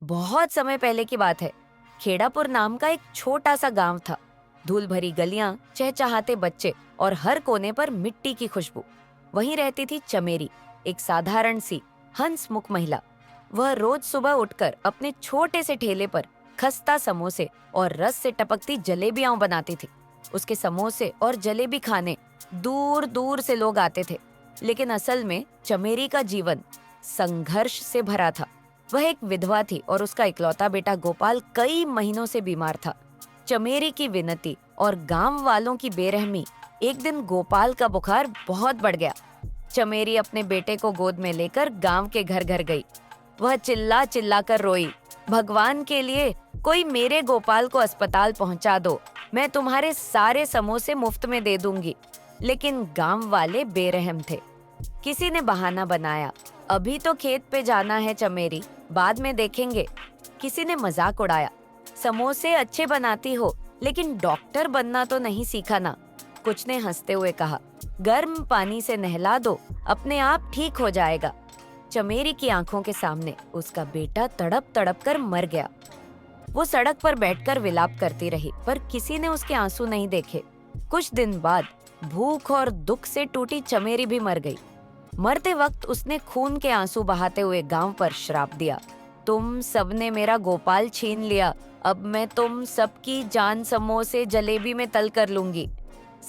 बहुत समय पहले की बात है। खेड़ापुर नाम का एक छोटा सा गांव था। धूल भरी गलियां, चहचहाते बच्चे और हर कोने पर मिट्टी की खुशबू। वहीं रहती थी चमेरी, एक साधारण सी हंसमुख महिला। वह रोज सुबह उठकर अपने छोटे से ठेले पर खस्ता समोसे और रस से टपकती जलेबियां बनाती थी। उसके समोसे और जलेबी खाने दूर दूर से लोग आते थे। लेकिन असल में चमेरी का जीवन संघर्ष से भरा था। वह एक विधवा थी और उसका इकलौता बेटा गोपाल कई महीनों से बीमार था। चमेरी की विनती और गांव वालों की बेरहमी, एक दिन गोपाल का बुखार बहुत बढ़ गया। चमेरी अपने बेटे को गोद में लेकर गांव के घर घर गई। वह चिल्ला चिल्ला कर रोई, भगवान के लिए कोई मेरे गोपाल को अस्पताल पहुंचा दो, मैं तुम्हारे सारे समोसे मुफ्त में दे दूंगी। लेकिन गांव वाले बेरहम थे। किसी ने बहाना बनाया, अभी तो खेत पे जाना है चमेरी, बाद में देखेंगे। किसी ने मजाक उड़ाया, समोसे अच्छे बनाती हो लेकिन डॉक्टर बनना तो नहीं सीखा ना। कुछ ने हंसते हुए कहा, गर्म पानी से नहला दो, अपने आप ठीक हो जाएगा। चमेरी की आंखों के सामने उसका बेटा तड़प तड़प कर मर गया। वो सड़क पर बैठकर विलाप करती रही, पर किसी ने उसके आंसू नहीं देखे। कुछ दिन बाद भूख और दुख से टूटी चमेरी भी मर गई। मरते वक्त उसने खून के आंसू बहाते हुए गांव पर श्राप दिया, तुम सबने मेरा गोपाल छीन लिया, अब मैं तुम सबकी जान समोसे जलेबी में तल कर लूंगी।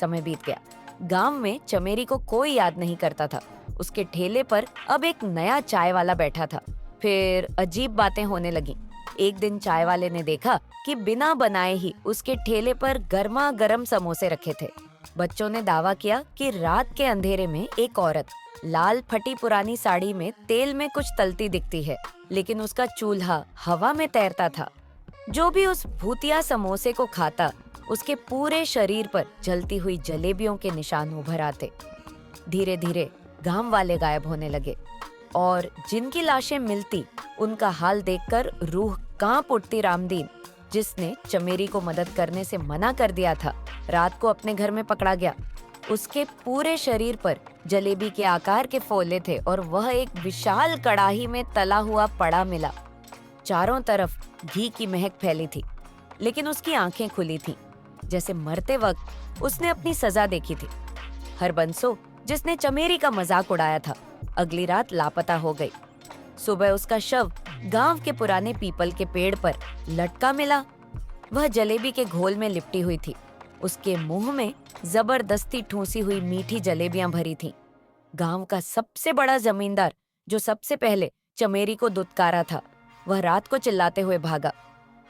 समय बीत गया। गांव में चमेरी को कोई याद नहीं करता था। उसके ठेले पर अब एक नया चाय वाला बैठा था। फिर अजीब बातें होने लगी। एक दिन चाय वाले ने देखा कि बिना बनाए ही उसके ठेले पर गर्मा गर्म समोसे रखे थे। बच्चों ने दावा किया कि रात के अंधेरे में एक औरत लाल फटी पुरानी साड़ी में तेल में कुछ तलती दिखती है, लेकिन उसका चूल्हा हवा में तैरता था। जो भी उस भूतिया समोसे को खाता, उसके पूरे शरीर पर जलती हुई जलेबियों के निशान उभर आते। धीरे धीरे गांव वाले गायब होने लगे और जिनकी लाशें मिलती, उनका हाल देखकर रूह कांप उठती। रामदीन, जिसने चमेरी को मदद करने से मना कर दिया था, रात को अपने घर में पकड़ा गया। उसके पूरे शरीर पर जलेबी के आकार के फोले थे और वह एक विशाल कड़ाही में तला हुआ पड़ा मिला। चारों तरफ घी की महक फैली थी, लेकिन उसकी आंखें खुली थीं, जैसे मरते वक्त उसने अपनी सजा देखी थी। हरबंसो, जिसने चमेरी का मजाक उड़ाया था, अगली रात लापता हो गई। सुबह उसका शव गांव के पुराने पीपल के पेड़ पर लटका मिला। वह जलेबी के घोल में लिपटी हुई थी। उसके मुंह में जबरदस्ती ठूंसी हुई मीठी जलेबियां भरी थीं। गांव का सबसे बड़ा जमींदार, जो सबसे पहले चमेरी को दुत्कारा था, वह रात को चिल्लाते हुए भागा,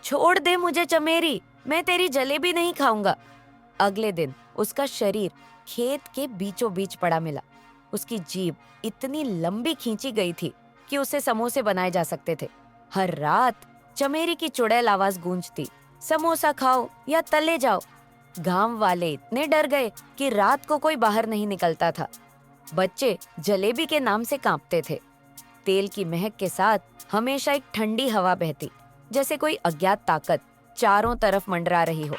छोड़ दे मुझे चमेरी, मैं तेरी जलेबी नहीं खाऊंगा। अगले दिन उसका शरीर खेत के बीचों बीच पड़ा मिला। उसकी जीभ इतनी लंबी खींची गई थी कि उससे समोसे बनाए जा सकते थे। हर रात चमेरी की चुड़ैल आवाज गूंजती, समोसा खाओ या तले जाओ। गांव वाले इतने डर गए कि रात को कोई बाहर नहीं निकलता था। बच्चे जलेबी के नाम से कांपते थे। तेल की महक के साथ हमेशा एक ठंडी हवा बहती, जैसे कोई अज्ञात ताकत चारों तरफ मंडरा रही हो।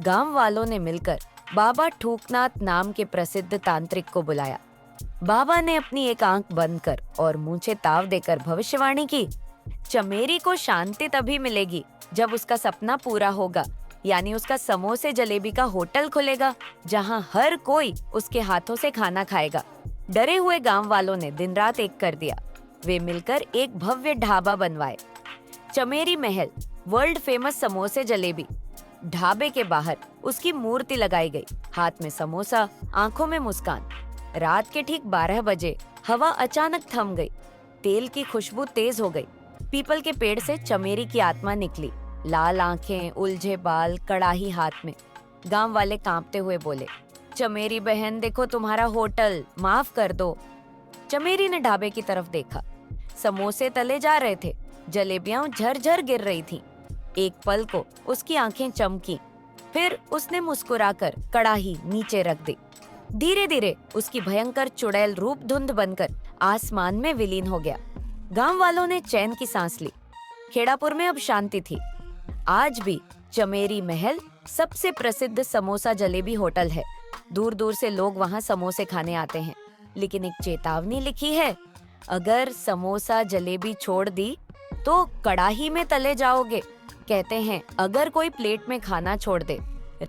गांव वालों ने मिलकर बाबा ठूकनाथ नाम के प्रसिद्ध तांत्रिक को बुलाया। बाबा ने अपनी एक आंख बंद कर और मूंछें ताव देकर भविष्यवाणी की, चमेरी को शांति तभी मिलेगी जब उसका सपना पूरा होगा, यानी उसका समोसे जलेबी का होटल खुलेगा, जहां हर कोई उसके हाथों से खाना खाएगा। डरे हुए गांव वालों ने दिन रात एक कर दिया। वे मिलकर एक भव्य ढाबा बनवाए, चमेरी महल, वर्ल्ड फेमस समोसे जलेबी। ढाबे के बाहर उसकी मूर्ति लगाई गई, हाथ में समोसा, आंखों में मुस्कान। रात के ठीक 12 बजे हवा अचानक थम गई। तेल की खुशबू तेज हो गई। पीपल के पेड़ से चमेरी की आत्मा निकली, लाल आंखें, उलझे बाल, कड़ाही हाथ में। गांव वाले कांपते हुए बोले, चमेरी बहन, देखो तुम्हारा होटल, माफ कर दो। चमेरी ने ढाबे की तरफ देखा। समोसे तले जा रहे थे, जलेबियां झरझर गिर रही थीं। एक पल को उसकी आंखें चमकी, फिर उसने मुस्कुराकर कड़ाही नीचे रख दी। धीरे धीरे उसकी भयंकर चुड़ैल रूप धुंध बनकर आसमान में विलीन हो गया। गांव वालों ने चैन की सांस ली। खेड़ापुर में अब शांति थी। आज भी चमेरी महल सबसे प्रसिद्ध समोसा जलेबी होटल है। दूर दूर से लोग वहां समोसे खाने आते हैं। लेकिन एक चेतावनी लिखी है, अगर समोसा जलेबी छोड़ दी तो कड़ाही में तले जाओगे। कहते हैं अगर कोई प्लेट में खाना छोड़ दे,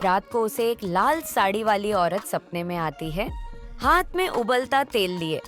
रात को उसे एक लाल साड़ी वाली औरत सपने में आती है, हाथ में उबलता तेल लिए,